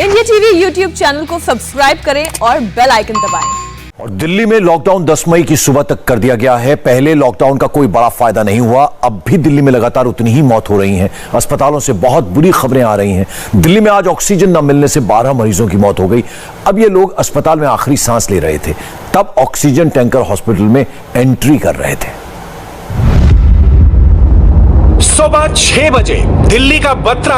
India TV YouTube channel को subscribe करें और बेल आइकन दबाएं। और दिल्ली में लॉकडाउन 10 मई की सुबह तक कर दिया गया है। पहले लॉकडाउन का कोई बड़ा फायदा नहीं हुआ, अब भी दिल्ली में लगातार उतनी ही मौत हो रही हैं। अस्पतालों से बहुत बुरी खबरें आ रही हैं। दिल्ली में आज ऑक्सीजन न मिलने से 12 मरीजों की मौत हो गई। अब ये लोग अस्पताल में आखिरी सांस ले रहे थे, तब ऑक्सीजन टैंकर हॉस्पिटल में एंट्री कर रहे थे। सुबह 6 बजे दिल्ली का बत्रा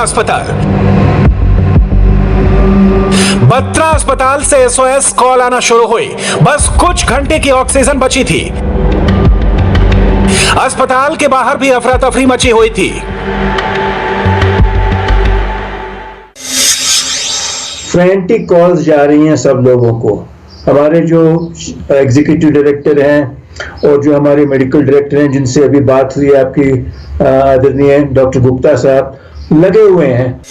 अस्पताल से SOS कॉल आना शुरू हुई। बस कुछ घंटे की ऑक्सीजन बची थी। अस्पताल के बाहर भी अफरा तफरी मची हुई थी। 20 कॉल्स जा रही हैं सब लोगों को। हमारे जो एग्जीक्यूटिव डायरेक्टर हैं और जो हमारे मेडिकल डायरेक्टर हैं, जिनसे अभी बात हुई आपकी आदरणीय डॉक्टर गुप्ता साहब, लगे हुए हैं।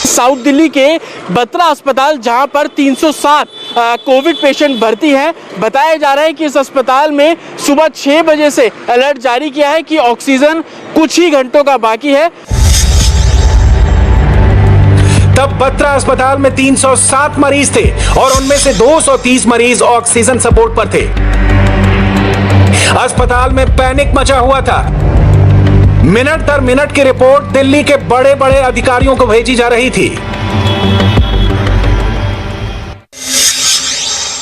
साउथ दिल्ली के बत्रा अस्पताल, जहां पर 307 कोविड पेशेंट भर्ती हैं। बताया जा रहा है कि इस अस्पताल में सुबह 6 बजे से अलर्ट जारी किया है कि ऑक्सीजन कुछ ही घंटों का बाकी है। तब बत्रा अस्पताल में 307 मरीज थे और उनमें से 230 मरीज ऑक्सीजन सपोर्ट पर थे। अस्पताल में पैनिक मचा हुआ था। मिनट दर मिनट की रिपोर्ट दिल्ली के बड़े बड़े अधिकारियों को भेजी जा रही थी।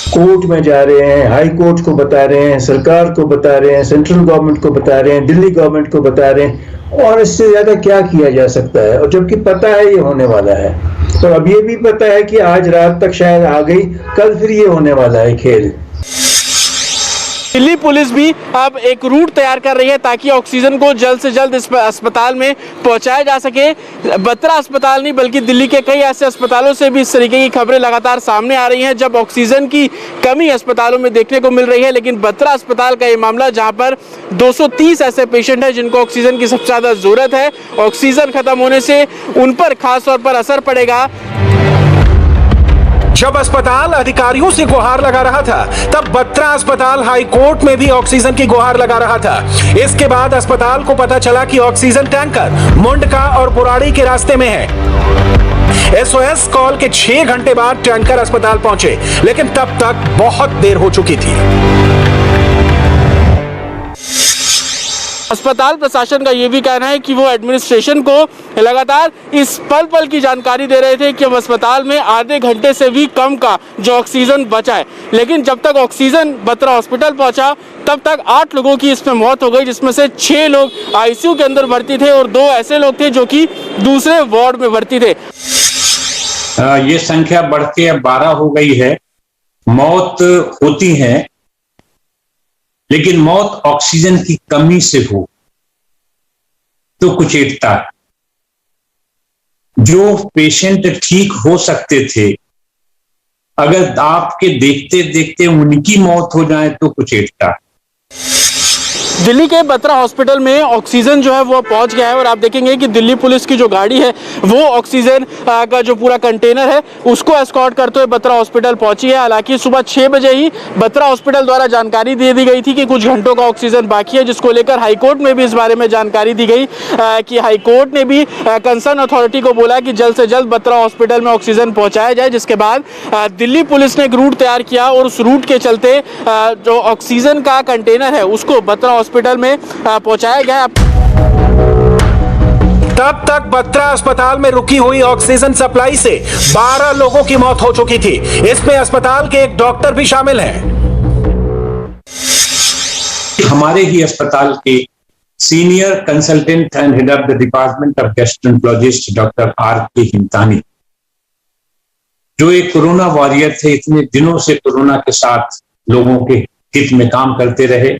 कोर्ट में जा रहे हैं, हाई कोर्ट को बता रहे हैं, सरकार को बता रहे हैं, सेंट्रल गवर्नमेंट को बता रहे हैं, दिल्ली गवर्नमेंट को बता रहे हैं, और इससे ज्यादा क्या किया जा सकता है। और जबकि पता है ये होने वाला है, और अब ये भी पता है कि आज रात तक शायद आ गई, कल फिर ये होने वाला है खेल। दिल्ली पुलिस भी अब एक रूट तैयार कर रही है ताकि ऑक्सीजन को जल्द से जल्द इस अस्पताल में पहुंचाया जा सके। बत्रा अस्पताल नहीं बल्कि दिल्ली के कई ऐसे अस्पतालों से भी इस तरीके की खबरें लगातार सामने आ रही हैं, जब ऑक्सीजन की कमी अस्पतालों में देखने को मिल रही है। लेकिन बत्रा अस्पताल का ये मामला, जहां पर 230 ऐसे पेशेंट हैं जिनको ऑक्सीजन की सबसे ज़्यादा ज़रूरत है, ऑक्सीजन खत्म होने से उन पर खास तौर पर असर पड़ेगा। जब अस्पताल अधिकारियों से गुहार लगा रहा था, तब बत्रा अस्पताल हाई कोर्ट में भी ऑक्सीजन की गुहार लगा रहा था। इसके बाद अस्पताल को पता चला कि ऑक्सीजन टैंकर मुंडका और बुराड़ी के रास्ते में है। SOS कॉल के 6 घंटे बाद टैंकर अस्पताल पहुंचे, लेकिन तब तक बहुत देर हो चुकी थी। अस्पताल प्रशासन का यह भी कहना है कि वो एडमिनिस्ट्रेशन को लगातार इस पल पल की जानकारी दे रहे थे कि अब अस्पताल में आधे घंटे से भी कम का जो ऑक्सीजन बचा है। लेकिन जब तक ऑक्सीजन बत्रा हॉस्पिटल पहुंचा, तब तक 8 लोगों की इसमें मौत हो गई, जिसमें से 6 लोग ICU के अंदर भर्ती थे और 2 ऐसे लोग थे जो कि दूसरे वार्ड में भर्ती थे। ये संख्या बढ़ के अब 12 हो गई है। मौत होती है, लेकिन मौत ऑक्सीजन की कमी से हो तो कुचेतता है। जो पेशेंट ठीक हो सकते थे, अगर आपके देखते देखते उनकी मौत हो जाए तो कुचेतता है। दिल्ली के बत्रा हॉस्पिटल में ऑक्सीजन जो है वो पहुंच गया है और आप देखेंगे कि दिल्ली पुलिस की जो गाड़ी है वो ऑक्सीजन का जो पूरा कंटेनर है उसको एस्कॉर्ट करते हुए बत्रा हॉस्पिटल पहुंची है। हालांकि सुबह 6 बजे ही बत्रा हॉस्पिटल द्वारा जानकारी दे दी गई थी कि कुछ घंटों का ऑक्सीजन बाकी है, जिसको लेकर हाईकोर्ट में भी इस बारे में जानकारी दी गई कि हाईकोर्ट ने भी कंसर्न अथॉरिटी को बोला कि जल्द से जल्द बत्रा हॉस्पिटल में ऑक्सीजन पहुँचाया जाए। जिसके बाद दिल्ली पुलिस ने एक रूट तैयार किया और उस रूट के चलते जो ऑक्सीजन का कंटेनर है उसको बत्रा हॉस्पिटल में पहुंचाया गया। तब तक बत्रा अस्पताल में रुकी हुई ऑक्सीजन सप्लाई से 12 लोगों की मौत हो चुकी थी। इसमें अस्पताल के एक डॉक्टर भी शामिल हैं। हमारे ही अस्पताल के senior consultant and head of the department of gastroenterologist doctor RK हिमतानी, जो एक कोरोना वॉरियर थे, इतने दिनों से कोरोना के साथ लोगों के हित में काम करते रहे।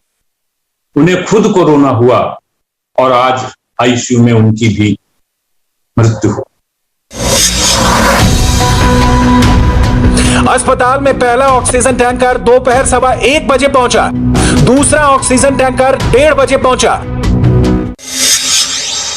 उन्हें खुद कोरोना हुआ और आज ICU में उनकी भी मृत्यु हो। अस्पताल में पहला ऑक्सीजन टैंकर दोपहर 1:15 बजे पहुंचा। दूसरा ऑक्सीजन टैंकर 1:30 बजे पहुंचा।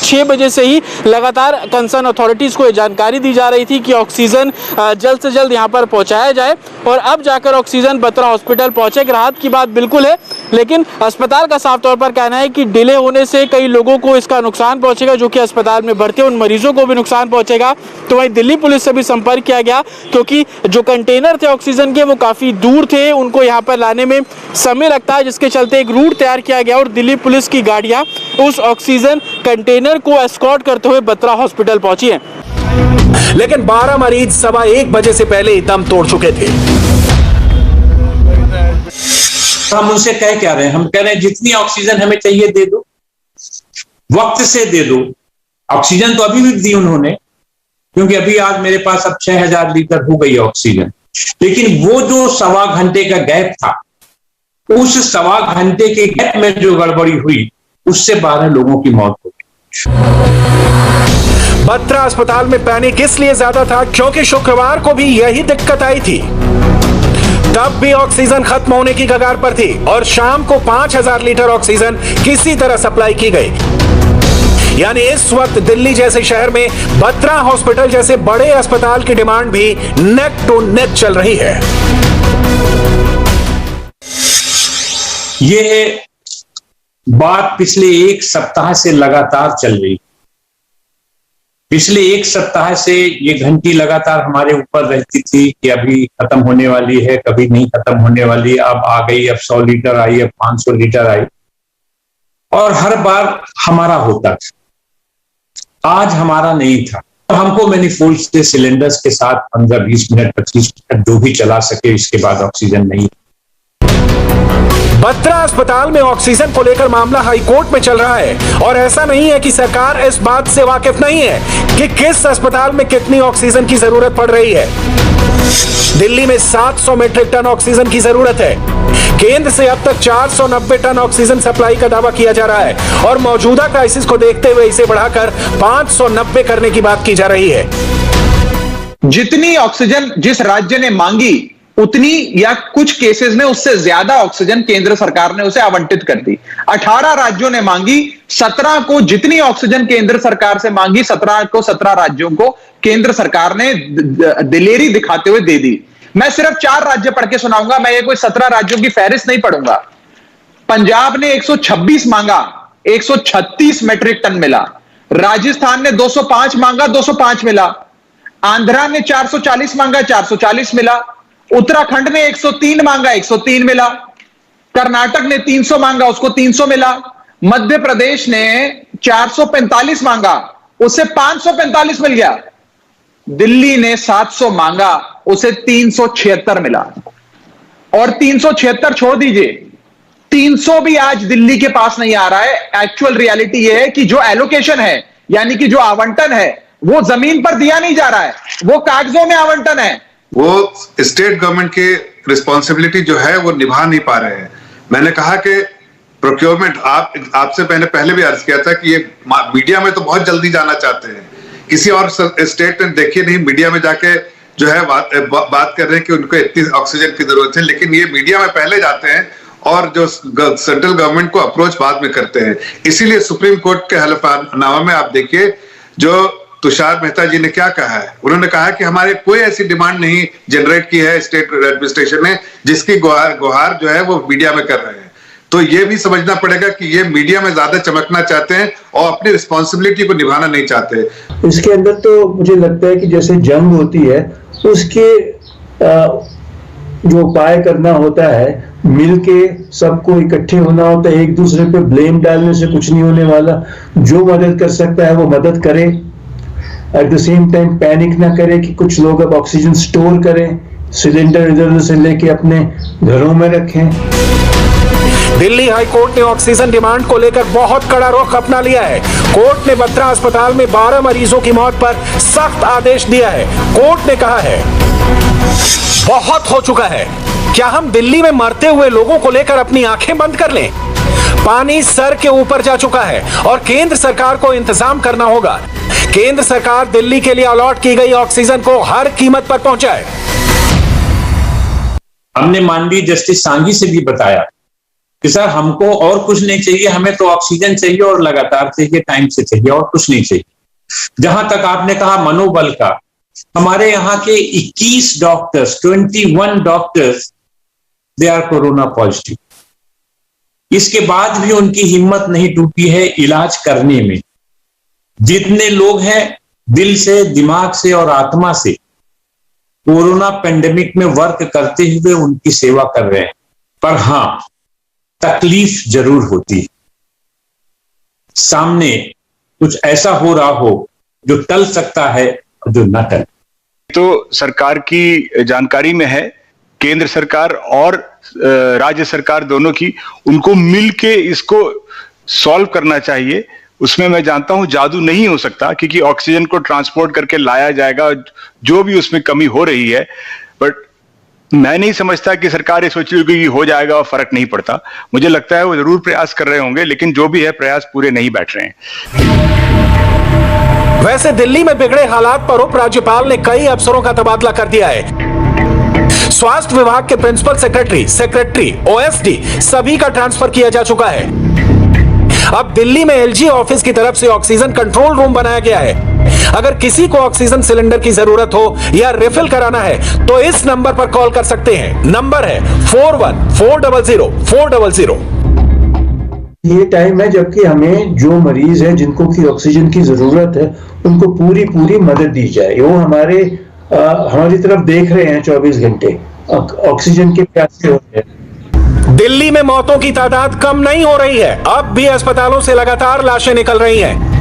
6 बजे से ही लगातार कंसर्न अथॉरिटीज़ को ये जानकारी दी जा रही थी कि ऑक्सीजन जल्द से जल्द यहाँ पर पहुँचाया जाए और अब जाकर ऑक्सीजन बत्रा हॉस्पिटल पहुँचे। राहत की बात बिल्कुल है, लेकिन अस्पताल का साफ तौर पर कहना है कि डिले होने से कई लोगों को इसका नुकसान पहुँचेगा, जो कि अस्पताल में भर्ती उन मरीजों को भी नुकसान पहुँचेगा। तो वहीं दिल्ली पुलिस से भी संपर्क किया गया, क्योंकि जो कंटेनर थे ऑक्सीजन के वो काफ़ी दूर थे, उनको यहाँ पर लाने में समय लगता है, जिसके चलते एक रूट तैयार किया गया और दिल्ली पुलिस की गाड़ियाँ उस ऑक्सीजन कंटेनर को एस्कॉर्ट करते हुए बत्रा हॉस्पिटल पहुंची हैं। लेकिन 12 मरीज 1:15 बजे से पहले ही दम तोड़ चुके थे। हम उनसे कह क्या रहे हैं? हम कह रहे हैं जितनी ऑक्सीजन हमें चाहिए दे दो, वक्त से दे दो। ऑक्सीजन तो अभी भी दी उन्होंने, क्योंकि अभी आज मेरे पास अब 6000 लीटर हो गई ऑक्सीजन। लेकिन वो जो 1.25 घंटे का गैप था, उस 1.25 घंटे के गैप में जो गड़बड़ी हुई, उससे 12 लोगों की मौत हो गई। बत्रा अस्पताल में पैनिक इसलिए ज्यादा था क्योंकि शुक्रवार को भी यही दिक्कत आई थी। तब भी ऑक्सीजन खत्म होने की कगार पर थी और शाम को 5000 लीटर ऑक्सीजन किसी तरह सप्लाई की गई। यानी इस वक्त दिल्ली जैसे शहर में बत्रा हॉस्पिटल जैसे बड़े अस्पताल की डिमांड भी नेक टू नेक चल रही है। ये बात पिछले 1 सप्ताह से लगातार चल रही। पिछले 1 सप्ताह से ये घंटी लगातार हमारे ऊपर रहती थी कि अभी खत्म होने वाली है, कभी नहीं खत्म होने वाली, अब आ गई, अब 100 लीटर आई, अब 500 लीटर आई, और हर बार हमारा होता था। आज हमारा नहीं था। हमको मैनिफोल्ड से सिलेंडर्स के साथ 15-20 मिनट 25 मिनट जो भी चला सके, इसके बाद ऑक्सीजन नहीं। बत्रा अस्पताल में ऑक्सीजन को लेकर मामला हाईकोर्ट में चल रहा है और ऐसा नहीं है कि सरकार इस बात से वाकिफ नहीं है कि किस अस्पताल में कितनी ऑक्सीजन की जरूरत पड़ रही है। दिल्ली में 700 मीट्रिक टन ऑक्सीजन की जरूरत है। केंद्र से अब तक 490 टन ऑक्सीजन सप्लाई का दावा किया जा रहा है और मौजूदा क्राइसिस को देखते हुए इसे बढ़ाकर 590 करने की बात की जा रही है। जितनी ऑक्सीजन जिस राज्य ने मांगी, उतनी या कुछ केसेस में उससे ज्यादा ऑक्सीजन केंद्र सरकार ने उसे आवंटित कर दी। 18 राज्यों ने मांगी, 17 को जितनी ऑक्सीजन केंद्र सरकार से मांगी, 17 राज्यों को केंद्र सरकार ने दिलेरी दिखाते हुए दे दी। मैं सिर्फ 4 राज्य पढ़ के सुनाऊंगा, मैं ये कोई 17 राज्यों की फहरिस्त नहीं पढ़ूंगा। पंजाब ने 126 मांगा, 136 मेट्रिक टन मिला। राजस्थान ने 205 मांगा, 205 मिला। आंध्रा ने 440 मांगा, 440 मिला। उत्तराखंड ने 103 मांगा, 103 मिला। कर्नाटक ने 300 मांगा, उसको 300 मिला। मध्य प्रदेश ने 445 मांगा, उसे 545 मिल गया। दिल्ली ने 700 मांगा, उसे 376 मिला। और 376 छोड़ दीजिए, 300 भी आज दिल्ली के पास नहीं आ रहा है। एक्चुअल रियलिटी यह है कि जो एलोकेशन है, यानी कि जो आवंटन है, वो जमीन पर दिया नहीं जा रहा है, वो कागजों में आवंटन है। वो स्टेट गवर्नमेंट की रिस्पॉन्सिबिलिटी जो है वो निभा नहीं पा रहे हैं। मैंने कहा कि प्रोक्योरमेंट, आपसे मैंने पहले भी अर्ज किया था कि ये मीडिया में तो बहुत जल्दी जाना चाहते हैं, किसी और स्टेट ने देखिए नहीं, मीडिया में जाके जो है बात कर रहे हैं कि उनको इतनी ऑक्सीजन की जरूरत है, लेकिन ये मीडिया में पहले जाते हैं और जो सेंट्रल गवर्नमेंट को अप्रोच बाद में करते हैं। इसीलिए सुप्रीम कोर्ट के हलफनामा में आप देखिए जो तुषार मेहता जी ने क्या कहा है। उन्होंने कहा कि हमारे कोई ऐसी डिमांड नहीं जनरेट की है स्टेट एडमिनिस्ट्रेशन ने जिसकी गुहार जो है वो मीडिया में कर रहे हैं। तो ये भी समझना पड़ेगा कि ये मीडिया में ज्यादा चमकना चाहते हैं और अपनी रिस्पॉन्सिबिलिटी को निभाना नहीं चाहते। इसके अंदर तो मुझे लगता है कि जैसे जंग होती है, उसके जो उपाय करना होता है, मिलके सबको इकट्ठे होना होता है। एक दूसरे पे ब्लेम डालने से कुछ नहीं होने वाला। जो मदद कर सकता है वो मदद करे। At the same time panic ना करे कि कुछ लोग अब ऑक्सीजन स्टोर करें, सिलेंडर इधर उधर से लेके अपने घरों में रखें। दिल्ली हाई कोर्ट ने ऑक्सीजन डिमांड को लेकर बहुत कड़ा रुख अपना लिया है। कोर्ट ने बत्रा अस्पताल में 12 मरीजों की मौत पर सख्त आदेश दिया है। कोर्ट ने कहा है, बहुत हो चुका है। क्या हम दिल्ली में मरते हुए लोगों को लेकर अपनी आंखें बंद कर लें? पानी सर के ऊपर जा चुका है और केंद्र सरकार को इंतजाम करना होगा। केंद्र सरकार दिल्ली के लिए अलॉट की गई ऑक्सीजन को हर कीमत पर पहुंचाए। हमने माननीय जस्टिस सांघी से भी बताया कि सर हमको और कुछ नहीं चाहिए, हमें तो ऑक्सीजन चाहिए और लगातार चाहिए, टाइम से चाहिए, और कुछ नहीं चाहिए। जहां तक आपने कहा मनोबल का, हमारे यहाँ के 21 doctors, 21 doctors, they are corona positive. इसके बाद भी उनकी हिम्मत नहीं टूटी है इलाज करने में। जितने लोग हैं दिल से, दिमाग से और आत्मा से कोरोना पेंडेमिक में वर्क करते हुए उनकी सेवा कर रहे हैं। पर हां, तकलीफ जरूर होती है। सामने कुछ ऐसा हो रहा हो जो टल सकता है और जो न टल। तो सरकार की जानकारी में है, केंद्र सरकार और राज्य सरकार दोनों की, उनको मिलके इसको सॉल्व करना चाहिए। उसमें मैं जानता हूं जादू नहीं हो सकता, क्योंकि ऑक्सीजन को ट्रांसपोर्ट करके लाया जाएगा, जो भी उसमें कमी हो रही है। बट मैं नहीं समझता कि सरकार ये सोच रही होगी कि हो जाएगा और फर्क नहीं पड़ता। मुझे लगता है वो जरूर प्रयास कर रहे होंगे, लेकिन जो भी है प्रयास पूरे नहीं बैठ रहे हैं। वैसे दिल्ली में बिगड़े हालात पर उपराज्यपाल ने कई अफसरों का तबादला कर दिया है। स्वास्थ्य विभाग के प्रिंसिपल सेक्रेटरी, ओएसडी सभी का ट्रांसफर किया जा चुका है। अब दिल्ली में एलजी ऑफिस की तरफ से ऑक्सीजन कंट्रोल रूम बनाया गया है। अगर किसी को ऑक्सीजन सिलेंडर की जरूरत हो या रिफिल कराना है तो इस नंबर पर कॉल कर सकते हैं। नंबर है 41400400। ये टाइम है जबकि हमें जो मरीज है जिनको की ऑक्सीजन की जरूरत है उनको पूरी मदद दी जाए। वो हमारी तरफ देख रहे हैं 24 घंटे, ऑक्सीजन के प्यासे हो रहे हैं। दिल्ली में मौतों की तादाद कम नहीं हो रही है। अब भी अस्पतालों से लगातार लाशें निकल रही हैं।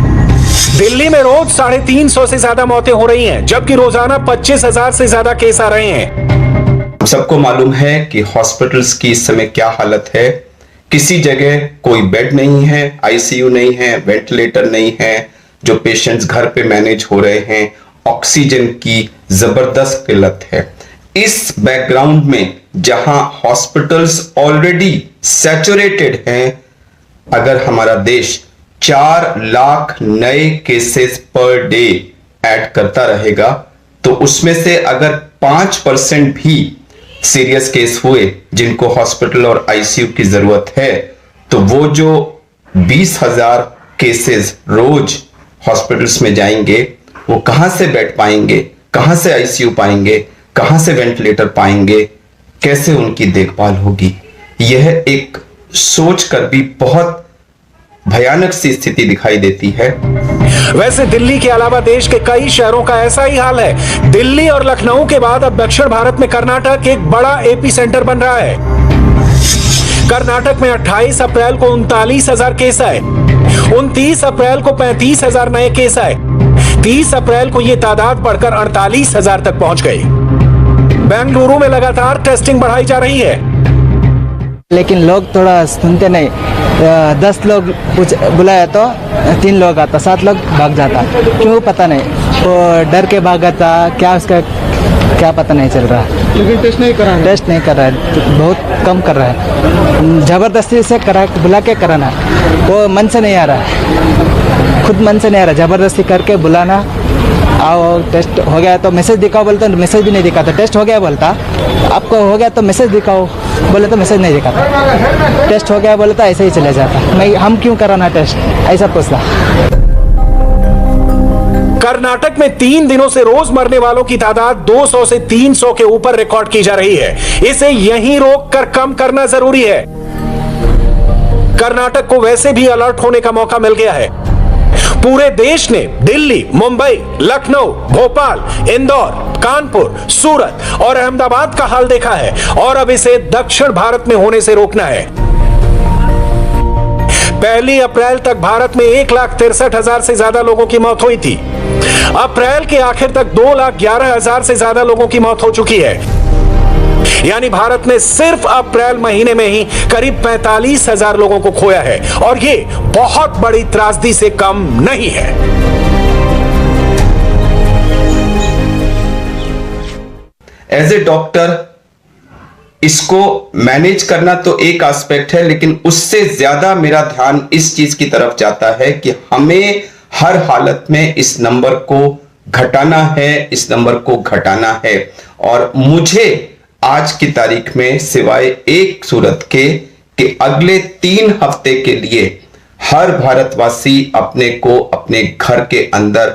दिल्ली में रोज 350 से ज्यादा मौतें हो रही हैं, जबकि रोजाना 25,000 से ज्यादा केस आ रहे हैं। सबको मालूम है कि हॉस्पिटल्स की इस समय क्या हालत है। किसी जगह कोई बेड नहीं है, आईसीयू नहीं है, वेंटिलेटर नहीं है, जो पेशेंट्स घर पे मैनेज हो रहे हैं। ऑक्सीजन की जबरदस्त किल्लत है। इस बैकग्राउंड में जहां हॉस्पिटल्स ऑलरेडी सैचुरेटेड हैं, अगर हमारा देश 4 लाख नए केसेस पर डे ऐड करता रहेगा तो उसमें से अगर 5% भी सीरियस केस हुए जिनको हॉस्पिटल और आईसीयू की जरूरत है, तो वो जो 20,000 केसेस रोज हॉस्पिटल्स में जाएंगे, वो कहां से बेड पाएंगे, कहां से आईसीयू पाएंगे, कहां से वेंटिलेटर पाएंगे, कैसे उनकी देखभाल होगी। यह एक सोच कर भी बहुत भयानक सी स्थिति दिखाई देती है। वैसे दिल्ली के अलावा देश के कई शहरों का ऐसा ही हाल है। दिल्ली और लखनऊ के बाद अब दक्षिण भारत में कर्नाटक एक बड़ा एपी सेंटर बन रहा है। कर्नाटक में 28 अप्रैल को 39,000 केस आए, 29 अप्रैल को 35,000 नए केस आए, 30 अप्रैल को यह तादाद बढ़कर 48,000 तक पहुंच गई। बेंगलुरु में लगातार टेस्टिंग बढ़ाई जा रही है, लेकिन लोग थोड़ा सुनते नहीं। 10 लोग कुछ बुलाया तो 3 लोग आता, 7 लोग भाग जाता। क्यों पता नहीं, वो डर के भाग जाता, क्या उसका क्या पता नहीं चल रहा। लेकिन टेस्ट नहीं कर रहा है, बहुत कम कर रहा है। जबरदस्ती से बुला के कराना, वो मन से नहीं आ रहा है, खुद मन से नहीं आ रहा। जबरदस्ती करके बुलाना, आओ टेस्ट हो गया तो मैसेज दिखाओ बोलते, मैसेज भी नहीं दिखाता। टेस्ट हो गया बोलता, आपको हो गया तो मैसेज दिखाओ बोले तो मैसेज नहीं दिखाता। टेस्ट हो गया बोले तो ऐसे ही चले जाता। हम क्यों कराना टेस्ट, ऐसा पूछता। कर्नाटक में 3 दिनों से रोज मरने वालों की तादाद 200 से 300 के ऊपर रिकॉर्ड की जा रही है। इसे यहीं रोककर कम करना जरूरी है। कर्नाटक को वैसे भी अलर्ट होने का मौका मिल गया है। पूरे देश ने दिल्ली, मुंबई, लखनऊ, भोपाल, इंदौर, कानपुर, सूरत और अहमदाबाद का हाल देखा है और अब इसे दक्षिण भारत में होने से रोकना है। 1 अप्रैल तक भारत में 1,63,000 से ज्यादा लोगों की मौत हुई थी। अप्रैल के आखिर तक 2,11,000 से ज्यादा लोगों की मौत हो चुकी है। यानी भारत ने सिर्फ अप्रैल महीने में ही करीब 45,000 लोगों को खोया है और ये बहुत बड़ी त्रासदी से कम नहीं है। एज ए डॉक्टर इसको मैनेज करना तो एक एस्पेक्ट है, लेकिन उससे ज्यादा मेरा ध्यान इस चीज की तरफ जाता है कि हमें हर हालत में इस नंबर को घटाना है, इस नंबर को घटाना है। और मुझे आज की तारीख में सिवाय एक सूरत के कि अगले 3 हफ्ते के लिए हर भारतवासी अपने को अपने घर के अंदर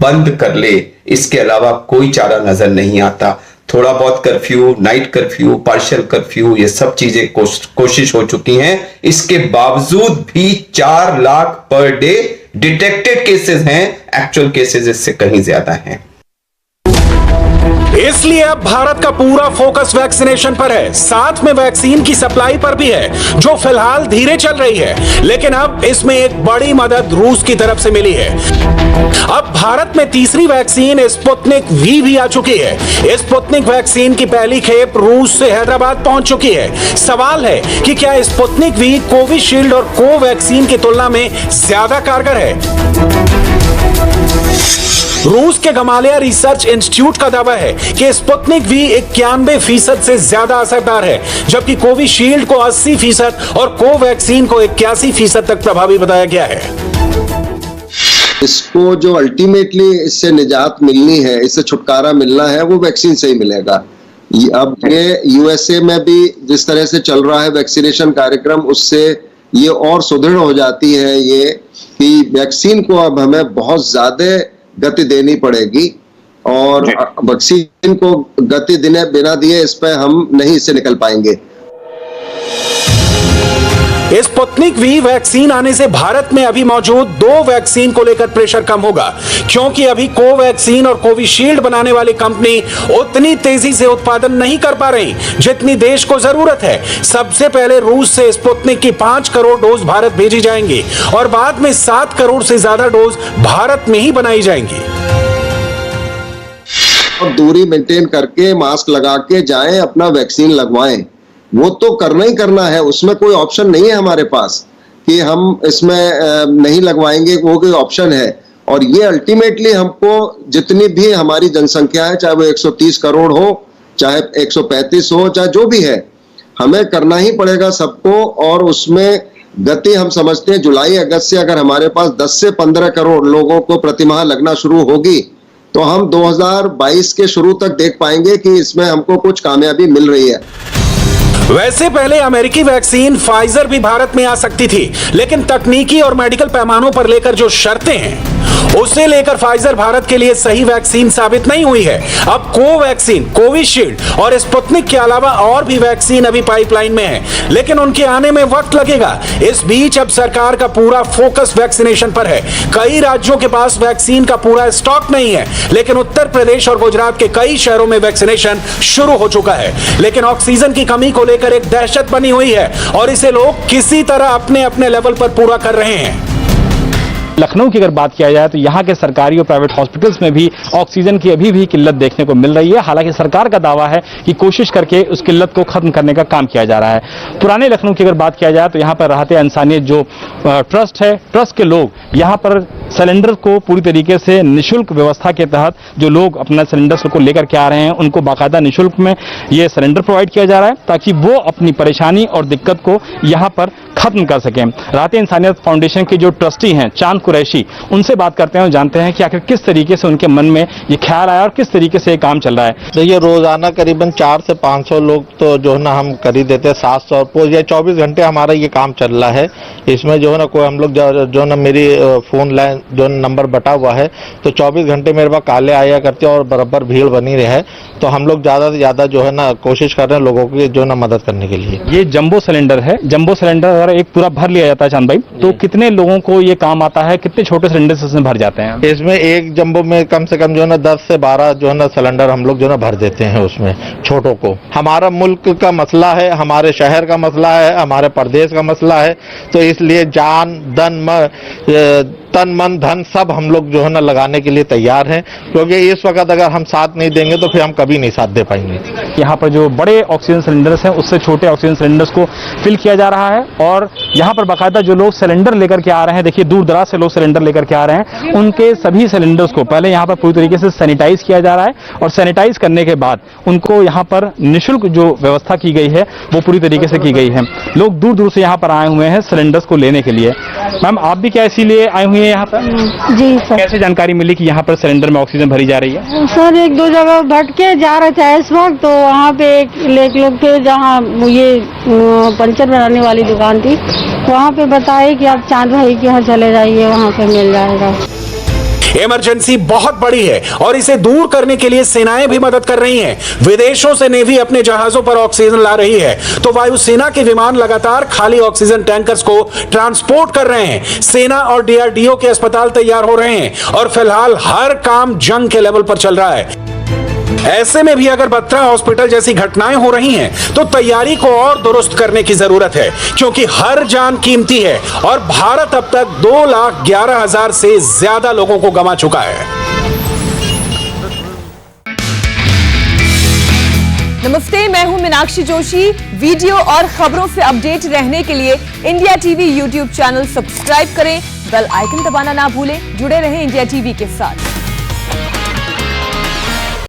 बंद कर ले, इसके अलावा कोई चारा नजर नहीं आता। थोड़ा बहुत curfew, night curfew, partial curfew, ये सब चीजें कोशिश हो चुकी हैं। इसके बावजूद भी 4 lakh per day detected cases हैं, एक्चुअल केसेस इससे कहीं ज्यादा हैं। इसलिए अब भारत का पूरा फोकस वैक्सीनेशन पर है, साथ में वैक्सीन की सप्लाई पर भी है, जो फिलहाल धीरे चल रही है। लेकिन अब इसमें एक बड़ी मदद रूस की तरफ से मिली है। अब भारत में तीसरी वैक्सीन स्पुतनिक वी भी आ चुकी है। स्पुतनिक वैक्सीन की पहली खेप रूस से हैदराबाद पहुंच चुकी है। सवाल है कि क्या स्पुतनिक वी कोविशील्ड और कोवैक्सीन की तुलना में ज्यादा कारगर है? रूस के गमालिया रिसर्च इंस्टीट्यूट का दावा है कि स्पुतनिक वी 91% से ज्यादा असरदार है, जबकि कोविशील्ड को 80% और कोवैक्सीन को 81% तक प्रभावी बताया गया है। इसको जो अल्टीमेटली इससे निजात मिलनी है, इससे छुटकारा मिलना है, वो वैक्सीन से ही मिलेगा। अब ये यूएसए में भी जिस तरह से चल रहा है वैक्सीनेशन कार्यक्रम, उससे ये और सुदृढ़ हो जाती है ये कि वैक्सीन को अब हमें बहुत ज्यादा गति देनी पड़ेगी, और वैक्सीन को गति बिना दिए इस पे हम नहीं इससे निकल पाएंगे। स्पुतनिक वी वैक्सीन आने से भारत में अभी मौजूद 2 वैक्सीन को लेकर प्रेशर कम होगा, क्योंकि अभी कोवैक्सीन और कोविशील्ड बनाने वाली कंपनी उतनी तेजी से उत्पादन नहीं कर पा रही जितनी देश को जरूरत है। सबसे पहले रूस से स्पुतनिक की 5 करोड़ डोज भारत भेजी जाएंगी और बाद में 7 करोड़ से ज्यादा डोज भारत में ही बनाई जाएंगी। और दूरी मेंटेन करके मास्क लगा के जाएं, अपना वैक्सीन लगवाएं। वो तो करना ही करना है, उसमें कोई ऑप्शन नहीं है हमारे पास कि हम इसमें नहीं लगवाएंगे, वो कोई ऑप्शन है। और ये अल्टीमेटली हमको जितनी भी हमारी जनसंख्या है, चाहे वो 130 करोड़ हो, चाहे 135 हो, चाहे जो भी है, हमें करना ही पड़ेगा सबको। और उसमें गति हम समझते हैं जुलाई अगस्त से अगर हमारे पास 10 से 15 करोड़ लोगों को प्रतिमाह लगना शुरू होगी, तो हम 2022 के शुरू तक देख पाएंगे कि इसमें हमको कुछ कामयाबी मिल रही है। वैसे पहले अमेरिकी वैक्सीन फाइजर भी भारत में आ सकती थी, लेकिन तकनीकी और मेडिकल पैमानों पर लेकर जो शर्तें हैं, उसे लेकर फाइजर भारत के लिए सही वैक्सीन साबित नहीं हुई है। अब कोवैक्सीन, कोविशील्ड और स्पुतनिक के अलावा और भी वैक्सीन अभी पाइपलाइन में है, लेकिन उनके आने में वक्त लगेगा। इस बीच अब सरकार का पूरा फोकस वैक्सीनेशन पर है। कई राज्यों के पास वैक्सीन का पूरा स्टॉक नहीं है, लेकिन उत्तर प्रदेश और गुजरात के कई शहरों में वैक्सीनेशन शुरू हो चुका है। लेकिन ऑक्सीजन की कमी को लेकर एक दहशत बनी हुई है और इसे लोग किसी तरह अपने अपने लेवल पर पूरा कर रहे हैं। लखनऊ की अगर बात किया जाए तो यहाँ के सरकारी और प्राइवेट हॉस्पिटल्स में भी ऑक्सीजन की अभी भी किल्लत देखने को मिल रही है। हालांकि सरकार का दावा है कि कोशिश करके उस किल्लत को खत्म करने का काम किया जा रहा है। पुराने लखनऊ की अगर बात किया जाए तो यहाँ पर राहत इंसानियत जो ट्रस्ट है, ट्रस्ट के लोग यहाँ पर सिलेंडर को पूरी तरीके से निःशुल्क व्यवस्था के तहत जो लोग अपना सिलेंडर को लेकर के आ रहे हैं, उनको बाकायदा निःशुल्क में ये सिलेंडर प्रोवाइड किया जा रहा है ताकि वो अपनी परेशानी और दिक्कत को यहाँ पर खत्म कर सकें। राहत इंसानियत फाउंडेशन के जो ट्रस्टी हैं चांद कुरैशी, उनसे बात करते हैं और जानते हैं कि आखिर किस तरीके से उनके मन में ये ख्याल आया और किस तरीके से ये काम चल रहा है। देखिए, रोजाना करीबन 400 से 500 लोग तो जो है ना हम कर ही देते हैं। 700 या 24 घंटे हमारा ये काम चल रहा है। इसमें जो है ना कोई हम लोग जो ना मेरी फोन लाइन जो नंबर बटा हुआ है, तो 24 घंटे मेरे पास काले आया करते हैं और बराबर भीड़ बनी रहे। तो हम लोग ज्यादा से ज्यादा जो है ना कोशिश कर रहे हैं लोगों की जो ना मदद करने के लिए। ये जंबो सिलेंडर है। जंबो सिलेंडर अगर एक पूरा भर लिया जाता है चांद भाई, तो कितने लोगों को ये काम आता है? कितने छोटे सिलेंडर से इसमें भर जाते हैं? इसमें एक जंबो में कम से कम जो है ना 10 से 12 जो है ना सिलेंडर हम लोग जो है ना भर देते हैं उसमें छोटों को। हमारा मुल्क का मसला है, हमारे शहर का मसला है, हमारे प्रदेश का मसला है, तो इसलिए जान तन मन धन सब हम लोग जो है ना लगाने के लिए तैयार हैं, क्योंकि इस वक्त अगर हम साथ नहीं देंगे तो फिर हम कभी नहीं साथ दे पाएंगे। यहाँ पर जो बड़े ऑक्सीजन सिलेंडर्स हैं उससे छोटे ऑक्सीजन सिलेंडर्स को फिल किया जा रहा है और यहाँ पर बाकायदा जो लोग सिलेंडर लेकर के आ रहे हैं, देखिए दूर दराज से लोग लोग सिलेंडर लेकर के आ रहे हैं, उनके सभी सिलेंडर्स को पहले यहाँ पर पूरी तरीके से सैनिटाइज किया जा रहा है और सैनिटाइज करने के बाद उनको यहाँ पर निःशुल्क जो व्यवस्था की गई है वो पूरी तरीके से की गई है। लोग दूर दूर से यहाँ पर आए हुए हैं सिलेंडर्स को लेने के लिए। मैम, आप भी क्या इसीलिए आए हुए हैं यहाँ पर? जी सर। कैसे जानकारी मिली कि यहाँ पर सिलेंडर में ऑक्सीजन भरी जा रही है? सर, एक दो जगह भटके जा रहे थे इस वक्त, तो वहाँ पे एक लोग थे जहाँ ये पंचर बनाने वाली दुकान थी, वहाँ पे बताए कि आप चांद भाई के यहाँ चले जाइए, वहाँ पे मिल जाएगा। इमरजेंसी बहुत बड़ी है और इसे दूर करने के लिए सेनाएं भी मदद कर रही हैं। विदेशों से नेवी अपने जहाजों पर ऑक्सीजन ला रही है, तो वायुसेना के विमान लगातार खाली ऑक्सीजन टैंकर्स को ट्रांसपोर्ट कर रहे हैं। सेना और डीआरडीओ के अस्पताल तैयार हो रहे हैं और फिलहाल हर काम जंग के लेवल पर चल रहा है। ऐसे में भी अगर बत्रा हॉस्पिटल जैसी घटनाएं हो रही हैं, तो तैयारी को और दुरुस्त करने की जरूरत है, क्योंकि हर जान कीमती है और भारत अब तक 2,11,000 से ज्यादा लोगों को गंवा चुका है। नमस्ते, मैं हूं मीनाक्षी जोशी। वीडियो और खबरों से अपडेट रहने के लिए India TV YouTube channel subscribe करें, बेल आइकन दबाना ना भूलें। जुड़े रहें इंडिया टीवी के साथ।